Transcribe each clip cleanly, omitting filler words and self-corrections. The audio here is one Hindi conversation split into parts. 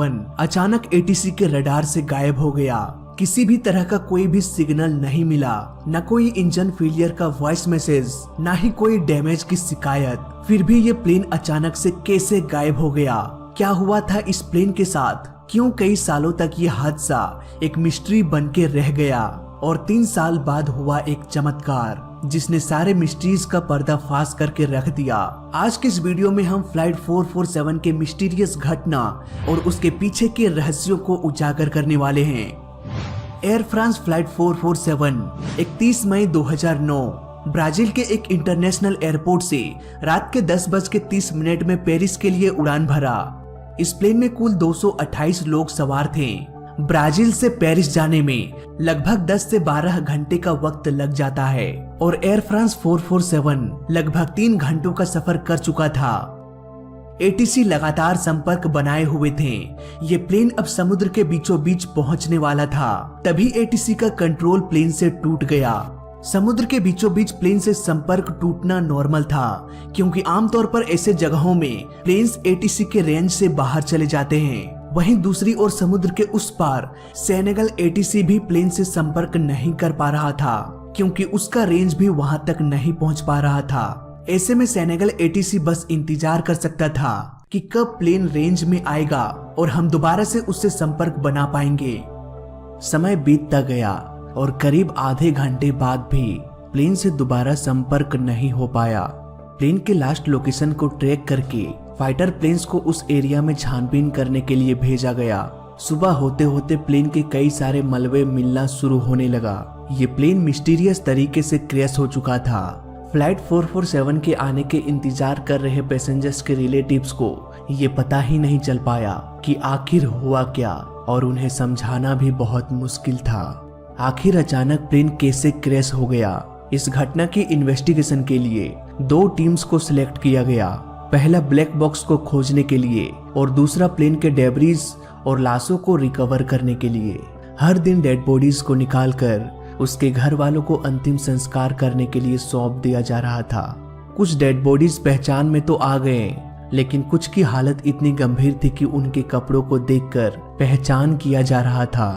अचानक एटीसी के रडार से गायब हो गया। किसी भी तरह का कोई भी सिग्नल नहीं मिला, न कोई इंजन फेलियर का वॉइस मैसेज, न ही कोई डैमेज की शिकायत। फिर भी ये प्लेन अचानक से कैसे गायब हो गया? क्या हुआ था इस प्लेन के साथ? क्यों कई सालों तक ये हादसा एक मिस्ट्री बन के रह गया? और 3 साल बाद हुआ एक चमत्कार जिसने सारे मिस्ट्रीज का पर्दाफाश करके रख दिया। आज के इस वीडियो में हम फ्लाइट 447 के मिस्टीरियस घटना और उसके पीछे के रहस्यों को उजागर करने वाले हैं। एयर फ्रांस फ्लाइट 447 31 मई 2009 ब्राजील के एक इंटरनेशनल एयरपोर्ट से रात के 10:30 में पेरिस के लिए उड़ान भरा। इस प्लेन में कुल 228 लोग सवार थे। ब्राजील से पेरिस जाने में लगभग 10 से 12 घंटे का वक्त लग जाता है और एयर फ्रांस 447 लगभग 3 घंटों का सफर कर चुका था। एटीसी लगातार संपर्क बनाए हुए थे। ये प्लेन अब समुद्र के बीचों बीच पहुंचने वाला था। तभी एटीसी का कंट्रोल प्लेन से टूट गया। समुद्र के बीचों बीच प्लेन से संपर्क टूटना नॉर्मल था, क्योंकि आमतौर पर ऐसे जगहों में प्लेन्स एटीसी के रेंज से बाहर चले जाते हैं। वहीं दूसरी ओर समुद्र के उस पार सेनेगल एटीसी भी प्लेन से संपर्क नहीं कर पा रहा था, क्योंकि उसका रेंज भी वहां तक नहीं पहुंच पा रहा था। ऐसे में सेनेगल एटीसी बस इंतजार कर सकता था कि कब प्लेन रेंज में आएगा और हम दोबारा से उससे संपर्क बना पाएंगे। समय बीतता गया और करीब आधे घंटे बाद भी प्लेन से दोबारा संपर्क नहीं हो पाया। प्लेन के लास्ट लोकेशन को ट्रैक करके फाइटर प्लेन्स को उस एरिया में छानबीन करने के लिए भेजा गया। सुबह होते होते प्लेन के कई सारे मलबे मिलना शुरू होने लगा। ये प्लेन मिस्टीरियस तरीके से क्रैश हो चुका था। फ्लाइट 447 के आने के इंतजार कर रहे पैसेंजर्स के रिलेटिव्स को ये पता ही नहीं चल पाया कि आखिर हुआ क्या, और उन्हें समझाना भी बहुत मुश्किल था। आखिर अचानक प्लेन कैसे क्रैश हो गया? इस घटना की इन्वेस्टिगेशन के लिए 2 टीम्स को सिलेक्ट किया गया। पहला ब्लैक बॉक्स को खोजने के लिए और दूसरा प्लेन के डेब्रीज और लाशों को रिकवर करने के लिए। हर दिन डेड बॉडीज को निकालकर उसके घर वालों को अंतिम संस्कार करने के लिए सौंप दिया जा रहा था। कुछ डेड बॉडीज पहचान में तो आ गए, लेकिन कुछ की हालत इतनी गंभीर थी कि उनके कपड़ों को देखकर पहचान किया जा रहा था।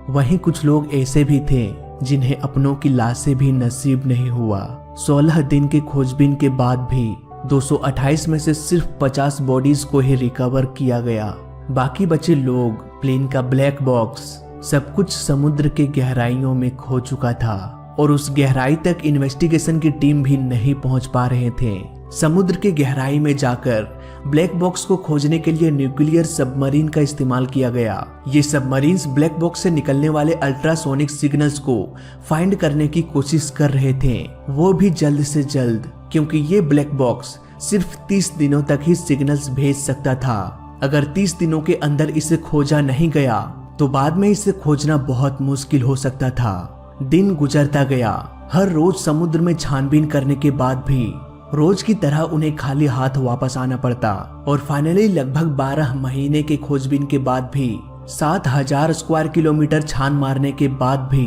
वहीं कुछ लोग ऐसे भी थे जिन्हें अपनों की लाशें भी नसीब नहीं हुआ। 16 दिन के खोजबीन के बाद भी 228 में से सिर्फ 50 बॉडीज को ही रिकवर किया गया। बाकी बचे लोग, प्लेन का ब्लैक बॉक्स, सब कुछ समुद्र के गहराइयों में खो चुका था और उस गहराई तक इन्वेस्टिगेशन की टीम भी नहीं पहुंच पा रहे थे। समुद्र के गहराई में जाकर ब्लैक बॉक्स को खोजने के लिए न्यूक्लियर सबमरीन का इस्तेमाल किया गया। ये सबमरीन्स ब्लैक बॉक्स से निकलने वाले अल्ट्रासोनिक सिग्नल्स को फाइंड करने की कोशिश कर रहे थे, वो भी जल्द से जल्द, क्योंकि ये ब्लैक बॉक्स सिर्फ 30 दिनों तक ही सिग्नल्स भेज सकता था। अगर 30 दिनों के अंदर इसे खोजा नहीं गया तो बाद में इसे खोजना बहुत मुश्किल हो सकता था। दिन गुजरता गया। हर रोज समुद्र में छानबीन करने के बाद भी रोज की तरह उन्हें खाली हाथ वापस आना पड़ता और फाइनली लगभग 12 महीने के खोजबीन के बाद भी 7000 स्क्वायर किलोमीटर छान मारने के बाद भी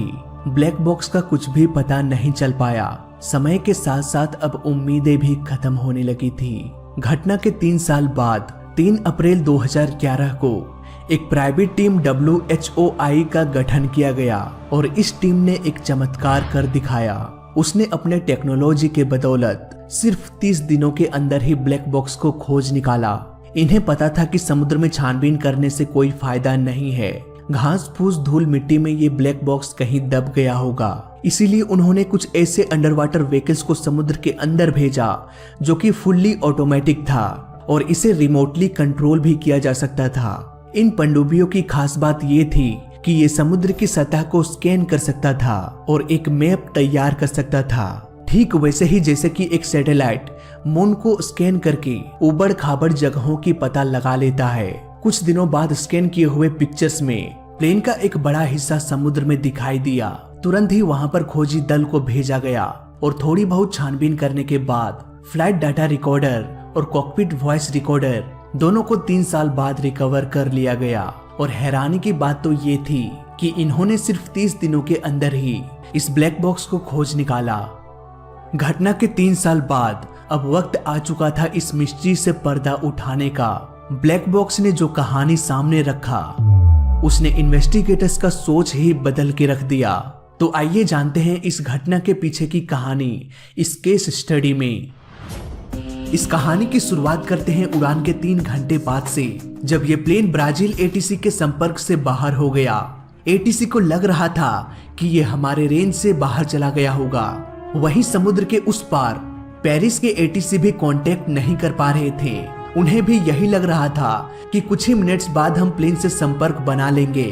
ब्लैक बॉक्स का कुछ भी पता नहीं चल पाया। समय के साथ साथ अब उम्मीदें भी खत्म होने लगी थी। घटना के 3 साल बाद 3 अप्रैल 2011 को एक प्राइवेट टीम WHOI का गठन किया गया और इस टीम ने एक चमत्कार कर दिखाया। उसने अपने टेक्नोलॉजी के बदौलत सिर्फ 30 दिनों के अंदर ही ब्लैक बॉक्स को खोज निकाला। इन्हें पता था कि समुद्र में छानबीन करने से कोई फायदा नहीं है। घास फूस धूल मिट्टी में ये ब्लैक बॉक्स कहीं दब गया होगा। इसीलिए उन्होंने कुछ ऐसे अंडर वाटर व्हीकल्स को समुद्र के अंदर भेजा जो कि फुल्ली ऑटोमेटिक था और इसे रिमोटली कंट्रोल भी किया जा सकता था। इन पनडुब्बियों की खास बात ये थी कि ये समुद्र की सतह को स्कैन कर सकता था और एक मैप तैयार कर सकता था, ठीक वैसे ही जैसे कि एक सैटेलाइट मून को स्कैन करके उबड़ खाबड़ जगहों की पता लगा लेता है। कुछ दिनों बाद स्कैन किए हुए पिक्चर्स में प्लेन का एक बड़ा हिस्सा समुद्र में दिखाई दिया। तुरंत ही वहां पर खोजी दल को भेजा गया और थोड़ी बहुत छानबीन करने के बाद फ्लाइट डाटा रिकॉर्डर और कॉकपिट वॉइस रिकॉर्डर दोनों को 3 साल बाद रिकवर कर लिया गया। और हैरानी की बात तो ये थी कि इन्होंने सिर्फ 30 दिनों के अंदर ही इस ब्लैक बॉक्स को खोज निकाला। घटना के 3 साल बाद अब वक्त आ चुका था इस मिस्ट्री से पर्दा उठाने का। ब्लैक बॉक्स ने जो कहानी सामने रखा उसने इन्वेस्टिगेटर्स का सोच ही बदल के रख दिया। तो आइए जानते हैं इस घटना के पीछे की कहानी इस केस स्टडी में। इस कहानी की शुरुआत करते हैं उड़ान के 3 घंटे बाद से, जब ये प्लेन ब्राजील एटीसी के संपर्क से बाहर हो गया। एटीसी को लग रहा था कि ये हमारे रेंज से बाहर चला गया होगा। वहीं समुद्र के उस पार पेरिस के एटीसी भी कांटेक्ट नहीं कर पा रहे थे। उन्हें भी यही लग रहा था कि कुछ ही मिनट्स बाद हम प्लेन से संपर्क बना लेंगे।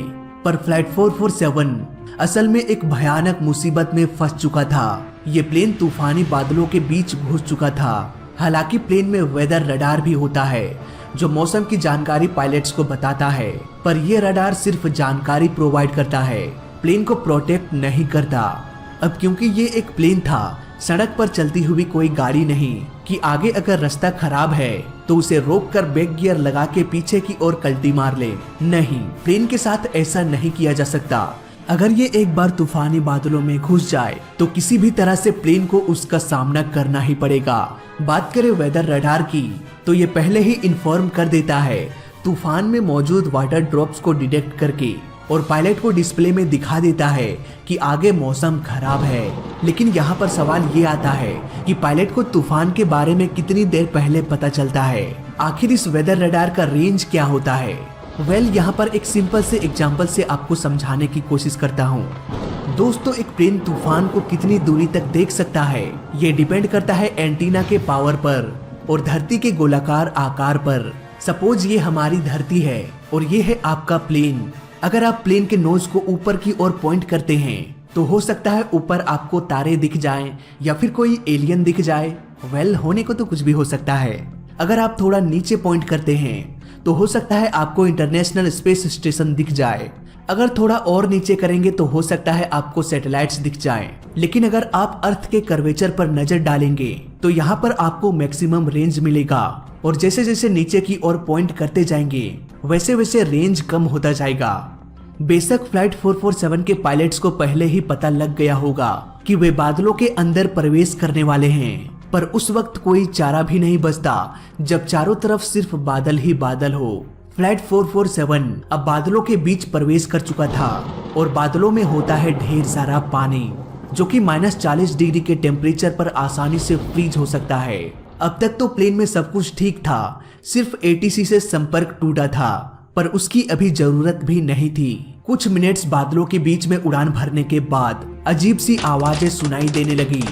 पर फ्लाइट 447 असल में एक भयानक मुसीबत में फंस चुका था। ये प्लेन तूफानी बादलों के बीच घुस चुका था। हालांकि प्लेन में वेदर रडार भी होता है जो मौसम की जानकारी पायलट्स को बताता है, पर यह रडार सिर्फ जानकारी प्रोवाइड करता है, प्लेन को प्रोटेक्ट नहीं करता। अब क्योंकि ये एक प्लेन था, सड़क पर चलती हुई कोई गाड़ी नहीं कि आगे अगर रास्ता खराब है तो उसे रोककर बैक गियर लगा के पीछे की ओर कल्टी मार ले। नहीं, प्लेन के साथ ऐसा नहीं किया जा सकता। अगर ये एक बार तूफानी बादलों में घुस जाए तो किसी भी तरह से प्लेन को उसका सामना करना ही पड़ेगा। बात करें वेदर रडार की तो ये पहले ही इन्फॉर्म कर देता है तूफान में मौजूद वाटर ड्रॉप्स को डिटेक्ट करके, और पायलट को डिस्प्ले में दिखा देता है कि आगे मौसम खराब है। लेकिन यहाँ पर सवाल ये आता है कि पायलट को तूफान के बारे में कितनी देर पहले पता चलता है। आखिर इस वेदर रडार का रेंज क्या होता है? यहाँ पर एक सिंपल से एग्जांपल से आपको समझाने की कोशिश करता हूँ। दोस्तों, एक प्लेन तूफान को कितनी दूरी तक देख सकता है ये डिपेंड करता है एंटीना के पावर पर और धरती के गोलाकार आकार पर। सपोज ये हमारी धरती है और ये है आपका प्लेन। अगर आप प्लेन के नोज को ऊपर की ओर पॉइंट करते हैं तो हो सकता है ऊपर आपको तारे दिख जाएं या फिर कोई एलियन दिख जाए। होने को तो कुछ भी हो सकता है। अगर आप थोड़ा नीचे पॉइंट करते हैं तो हो सकता है आपको इंटरनेशनल स्पेस स्टेशन दिख जाए। अगर थोड़ा और नीचे करेंगे तो हो सकता है आपको सैटेलाइट्स दिख जाएं। लेकिन अगर आप अर्थ के कर्वेचर पर नजर डालेंगे तो यहाँ पर आपको मैक्सिमम रेंज मिलेगा, और जैसे जैसे नीचे की ओर पॉइंट करते जाएंगे वैसे वैसे रेंज कम होता जाएगा। बेशक फ्लाइट 447 के पायलट्स को पहले ही पता लग गया होगा कि वे बादलों के अंदर प्रवेश करने वाले हैं, पर उस वक्त कोई चारा भी नहीं बचता जब चारों तरफ सिर्फ बादल ही बादल हो। फ्लाइट 447 अब बादलों के बीच प्रवेश कर चुका था और बादलों में होता है ढेर सारा पानी जो कि -40 डिग्री के टेम्परेचर पर आसानी से फ्रीज हो सकता है। अब तक तो प्लेन में सब कुछ ठीक था, सिर्फ एटीसी से संपर्क टूटा था, पर उसकी अभी जरूरत भी नहीं थी। कुछ मिनट्स बादलों के बीच में उड़ान भरने के बाद अजीब सी आवाजें सुनाई देने लगी।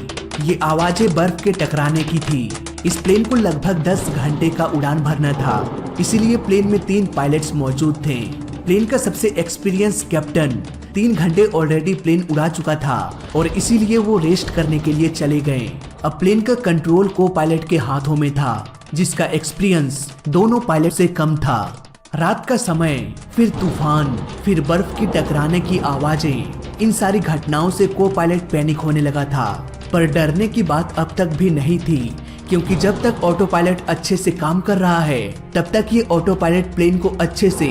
ये आवाजें बर्फ के टकराने की थी। इस प्लेन को लगभग 10 घंटे का उड़ान भरना था, इसीलिए प्लेन में 3 पायलट्स मौजूद थे। प्लेन का सबसे एक्सपीरियंस कैप्टन 3 घंटे ऑलरेडी प्लेन उड़ा चुका था और इसीलिए वो रेस्ट करने के लिए चले गए। अब प्लेन का कंट्रोल को पायलट के हाथों में था, जिसका एक्सपीरियंस दोनों पायलट से कम था। रात का समय, फिर तूफान, फिर बर्फ की टकराने की आवाजें, इन सारी घटनाओं से को पायलट पैनिक होने लगा था। पर डरने की बात अब तक भी नहीं थी, क्योंकि जब तक ऑटो पायलट अच्छे से काम कर रहा है तब तक ये ऑटो पायलट प्लेन को अच्छे से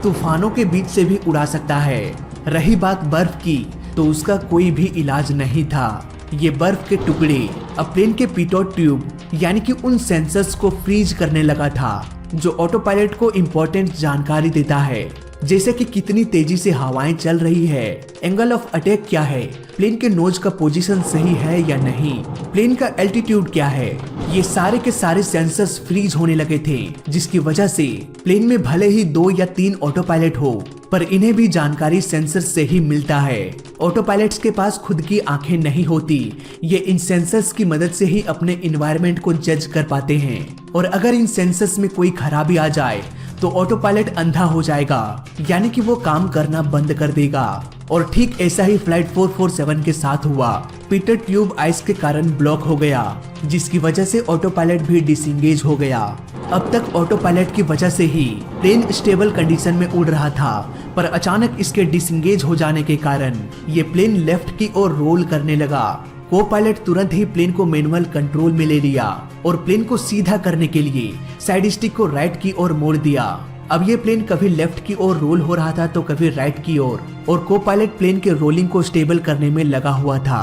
तूफानों के बीच से भी उड़ा सकता है। रही बात बर्फ की, तो उसका कोई भी इलाज नहीं था। ये बर्फ के टुकड़े अब प्लेन के पिटोट ट्यूब यानी कि उन सेंसर्स को फ्रीज करने लगा था जो ऑटो पायलट को इम्पोर्टेंट जानकारी देता है, जैसे कि कितनी तेजी से हवाएं चल रही है, एंगल ऑफ अटैक क्या है, प्लेन के नोज का पोजीशन सही है या नहीं, प्लेन का एल्टीट्यूड क्या है। ये सारे के सारे सेंसर्स फ्रीज होने लगे थे, जिसकी वजह से प्लेन में भले ही 2 या 3 ऑटो पायलट हो, पर इन्हें भी जानकारी सेंसर से ही मिलता है। ऑटो पायलट्स के पास खुद की आंखें नहीं होती, ये इन सेंसर्स की मदद से ही अपने इन्वायरमेंट को जज कर पाते हैं, और अगर इन सेंसर्स में कोई खराबी आ जाए तो ऑटो पायलट अंधा हो जाएगा, यानी कि वो काम करना बंद कर देगा। और ठीक ऐसा ही फ्लाइट 447 के साथ हुआ। पीटर ट्यूब आइस के कारण ब्लॉक हो गया, जिसकी वजह से ऑटो पायलट भी डिसएंगेज हो गया। अब तक ऑटो पायलट की वजह से ही प्लेन स्टेबल कंडीशन में उड़ रहा था, पर अचानक इसके डिसएंगेज हो जाने के कारण ये प्लेन लेफ्ट की ओर रोल करने लगा। को पायलट तुरंत ही प्लेन को मैनुअल कंट्रोल में ले लिया और प्लेन को सीधा करने के लिए साइड स्टिक को राइट की ओर मोड़ दिया। अब ये प्लेन कभी लेफ्ट की ओर रोल हो रहा था तो कभी राइट की ओर, और को पायलट प्लेन के रोलिंग को स्टेबल करने में लगा हुआ था।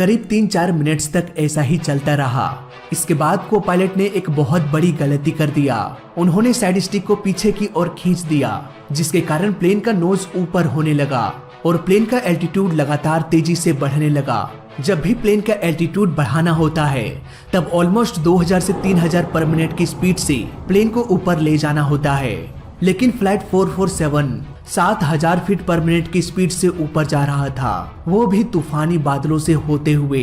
करीब 3-4 मिनट्स तक ऐसा ही चलता रहा। इसके बाद को पायलट ने एक बहुत बड़ी गलती कर दिया। उन्होंने साइड स्टिक को पीछे की ओर खींच दिया, जिसके कारण प्लेन का नोज ऊपर होने लगा और प्लेन का एल्टीट्यूड लगातार तेजी से बढ़ने लगा। जब भी प्लेन का एल्टीट्यूड बढ़ाना होता है तब ऑलमोस्ट 2000 से 3000 पर मिनट की स्पीड से प्लेन को ऊपर ले जाना होता है, लेकिन फ्लाइट 447 7000 फीट पर मिनट की स्पीड से ऊपर जा रहा था, वो भी तूफानी बादलों से होते हुए।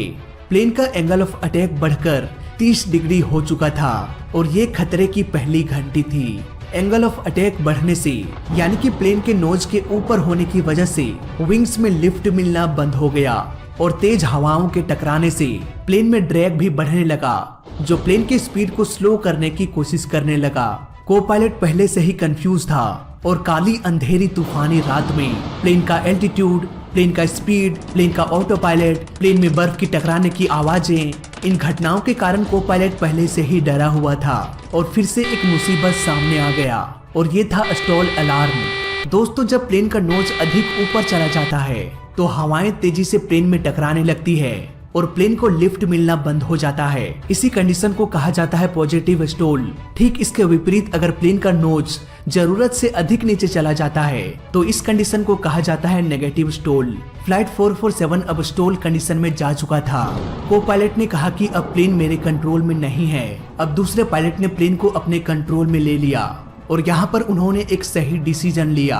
प्लेन का एंगल ऑफ अटैक बढ़कर 30 डिग्री हो चुका था और ये खतरे की पहली घंटी थी। एंगल ऑफ अटैक बढ़ने से यानी कि प्लेन के नोज के ऊपर होने की वजह से विंग्स में लिफ्ट मिलना बंद हो गया और तेज हवाओं के टकराने से प्लेन में ड्रैग भी बढ़ने लगा, जो प्लेन की स्पीड को स्लो करने की कोशिश करने लगा। को पायलट पहले से ही कंफ्यूज था और काली अंधेरी तूफानी रात में प्लेन का एल्टीट्यूड, प्लेन का स्पीड, प्लेन का ऑटो पायलट, प्लेन में बर्फ की टकराने की आवाजें, इन घटनाओं के कारण को पायलट पहले से ही डरा हुआ था और फिर से एक मुसीबत सामने आ गया और ये था स्टॉल अलार्म। दोस्तों, जब प्लेन का नोज अधिक ऊपर चला जाता है तो हवाएं तेजी से प्लेन में टकराने लगती है और प्लेन को लिफ्ट मिलना बंद हो जाता है। इसी कंडीशन को कहा जाता है पॉजिटिव स्टॉल। ठीक इसके विपरीत अगर प्लेन का नोज जरूरत से अधिक नीचे चला जाता है तो इस कंडीशन को कहा जाता है नेगेटिव स्टॉल। फ्लाइट 447 अब स्टॉल कंडीशन में जा चुका था। को पायलट ने कहा कि अब प्लेन मेरे कंट्रोल में नहीं है। अब दूसरे पायलट ने प्लेन को अपने कंट्रोल में ले लिया और यहाँ पर उन्होंने एक सही डिसीजन लिया।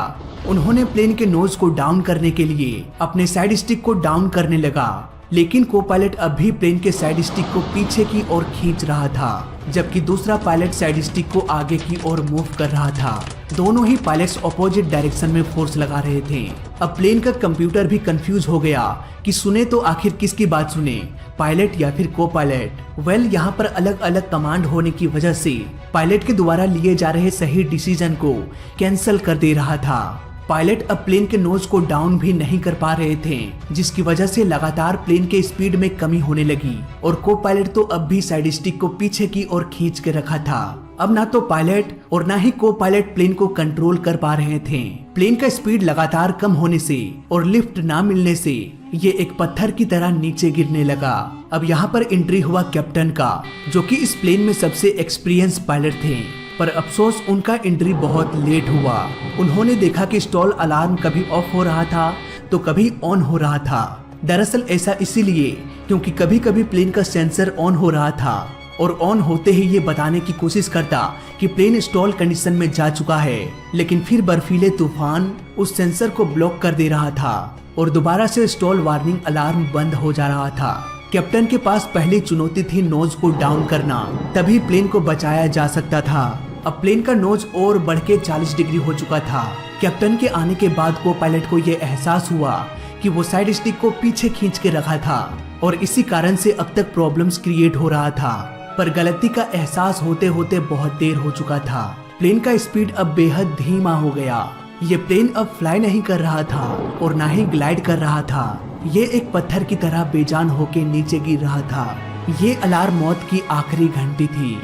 उन्होंने प्लेन के नोज को डाउन करने के लिए अपने साइड स्टिक को डाउन करने लगा, लेकिन को पायलट अब भी प्लेन के साइड स्टिक को पीछे की ओर खींच रहा था, जबकि दूसरा पायलट साइड स्टिक को आगे की ओर मूव कर रहा था। दोनों ही पायलट्स ऑपोजिट डायरेक्शन में फोर्स लगा रहे थे। अब प्लेन का कंप्यूटर भी कंफ्यूज हो गया कि सुने तो आखिर किसकी बात सुने, पायलट या फिर को पायलट। वेल, यहाँ पर अलग अलग कमांड होने की वजह से पायलट के द्वारा लिए जा रहे सही डिसीजन को कैंसिल कर दे रहा था। पायलट अब प्लेन के नोज को डाउन भी नहीं कर पा रहे थे, जिसकी वजह से लगातार प्लेन के स्पीड में कमी होने लगी और को पायलट तो अब भी साइड स्टिक को पीछे की ओर खींच के रखा था। अब ना तो पायलट और ना ही को पायलट प्लेन को कंट्रोल कर पा रहे थे। प्लेन का स्पीड लगातार कम होने से और लिफ्ट ना मिलने से ये एक पत्थर की तरह नीचे गिरने लगा। अब यहाँ पर एंट्री हुआ कैप्टन का, जो कि इस प्लेन में सबसे एक्सपीरियंस पायलट थे, पर अफसोस उनका एंट्री बहुत लेट हुआ। उन्होंने देखा कि स्टॉल अलार्म कभी ऑफ हो रहा था तो कभी ऑन हो रहा था। दरअसल ऐसा इसीलिए क्योंकि कभी कभी प्लेन का सेंसर ऑन हो रहा था और ऑन होते ही ये बताने की कोशिश करता कि प्लेन स्टॉल कंडीशन में जा चुका है, लेकिन फिर बर्फीले तूफान उस सेंसर को ब्लॉक कर दे रहा था और दोबारा से स्टॉल वार्निंग अलार्म बंद हो जा रहा था। कैप्टन के पास पहली चुनौती थी नोज को डाउन करना, तभी प्लेन को बचाया जा सकता था। अब प्लेन का नोज और बढ़ के 40 डिग्री हो चुका था। कैप्टन के आने के बाद को पायलट को यह एहसास हुआ कि वो साइड स्टिक को पीछे खींच के रखा था और इसी कारण से अब तक प्रॉब्लम्स क्रिएट हो रहा था, पर गलती का एहसास होते होते बहुत देर हो चुका था। प्लेन का स्पीड अब बेहद धीमा हो गया। ये प्लेन अब फ्लाई नहीं कर रहा था और ना ही ग्लाइड कर रहा था। ये एक पत्थर की तरह बेजान होके नीचे गिर रहा था। ये अलार्म मौत की आखिरी घंटी थी।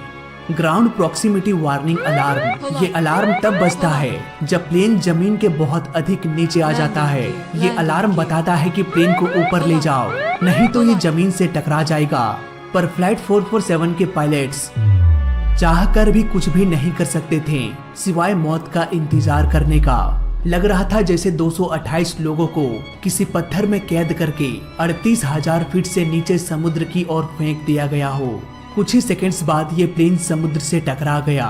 Ground proximity warning alarm. ये अलार्म तब बजता है जब प्लेन जमीन के बहुत अधिक नीचे आ जाता है। ये अलार्म बताता है कि प्लेन को ऊपर ले जाओ, नहीं तो ये जमीन से टकरा जाएगा। पर फ्लाइट 447 के पायलट्स चाहकर भी कुछ भी नहीं कर सकते थे सिवाय मौत का इंतजार करने का। लग रहा था जैसे 228 लोगों को किसी पत्थर में कैद करके 38,000 फीट से नीचे समुद्र की ओर फेंक दिया गया हो। कुछ ही सेकंड्स बाद ये प्लेन समुद्र से टकरा गया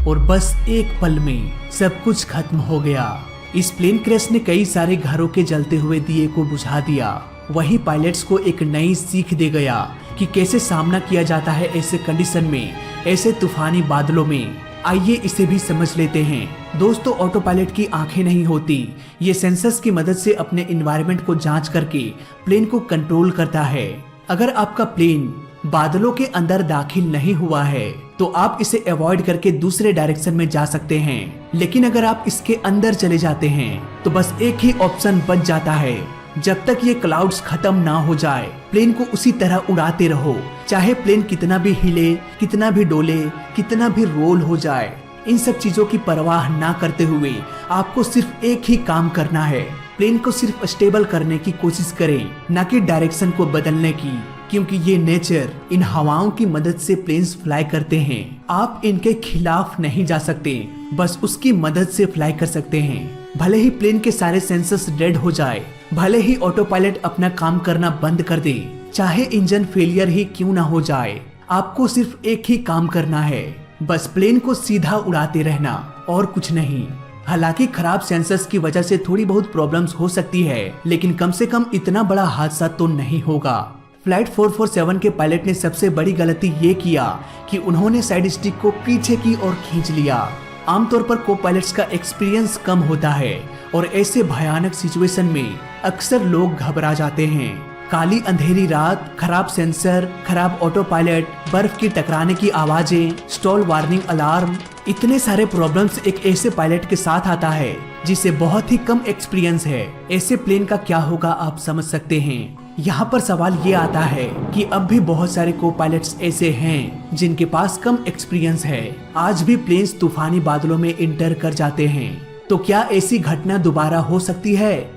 और बस एक पल में सब कुछ खत्म हो गया। इस प्लेन क्रैश ने कई सारे घरों के जलते हुए दिए को बुझा दिया। वही पायलट्स को एक नई सीख दे गया कि कैसे सामना किया जाता है ऐसे कंडीशन में, ऐसे तूफानी बादलों में। आइए इसे भी समझ लेते हैं। दोस्तों, ऑटो पायलट की आंखें नहीं होती, ये सेंसर्स की मदद से अपने एनवायरनमेंट को जांच करके प्लेन को कंट्रोल करता है। अगर आपका प्लेन बादलों के अंदर दाखिल नहीं हुआ है तो आप इसे अवॉइड करके दूसरे डायरेक्शन में जा सकते हैं, लेकिन अगर आप इसके अंदर चले जाते हैं तो बस एक ही ऑप्शन बच जाता है। जब तक ये क्लाउड्स खत्म ना हो जाए प्लेन को उसी तरह उड़ाते रहो, चाहे प्लेन कितना भी हिले, कितना भी डोले, कितना भी रोल हो जाए। इन सब चीजों की परवाह ना करते हुए आपको सिर्फ एक ही काम करना है, प्लेन को सिर्फ स्टेबल करने की कोशिश करें, न कि डायरेक्शन को बदलने की, क्योंकि ये नेचर इन हवाओं की मदद से प्लेन्स फ्लाई करते हैं। आप इनके खिलाफ नहीं जा सकते, बस उसकी मदद से फ्लाई कर सकते हैं। भले ही प्लेन के सारे सेंसर्स डेड हो जाए, भले ही ऑटो पायलट अपना काम करना बंद कर दे, चाहे इंजन फेलियर ही क्यों ना हो जाए, आपको सिर्फ एक ही काम करना है, बस प्लेन को सीधा उड़ाते रहना और कुछ नहीं। हालांकि खराब सेंसर्स की वजह से थोड़ी बहुत प्रॉब्लम्स हो सकती है, लेकिन कम से कम इतना बड़ा हादसा तो नहीं होगा। फ्लाइट 447 के पायलट ने सबसे बड़ी गलती ये किया कि उन्होंने साइड स्टिक को पीछे की ओर खींच लिया। आमतौर पर को पायलट्स का एक्सपीरियंस कम होता है और ऐसे भयानक सिचुएशन में अक्सर लोग घबरा जाते हैं। काली अंधेरी रात, खराब सेंसर, खराब ऑटो पायलट, बर्फ की टकराने की आवाजें, स्टॉल वार्निंग अलार्म, इतने सारे प्रॉब्लम्स एक ऐसे पायलट के साथ आता है जिसे बहुत ही कम एक्सपीरियंस है। ऐसे प्लेन का क्या होगा आप समझ सकते हैं। यहाँ पर सवाल ये आता है कि अब भी बहुत सारे को पायलट्स ऐसे हैं जिनके पास कम एक्सपीरियंस है। आज भी प्लेन्स तूफानी बादलों में इंटर कर जाते हैं। तो क्या ऐसी घटना दोबारा हो सकती है?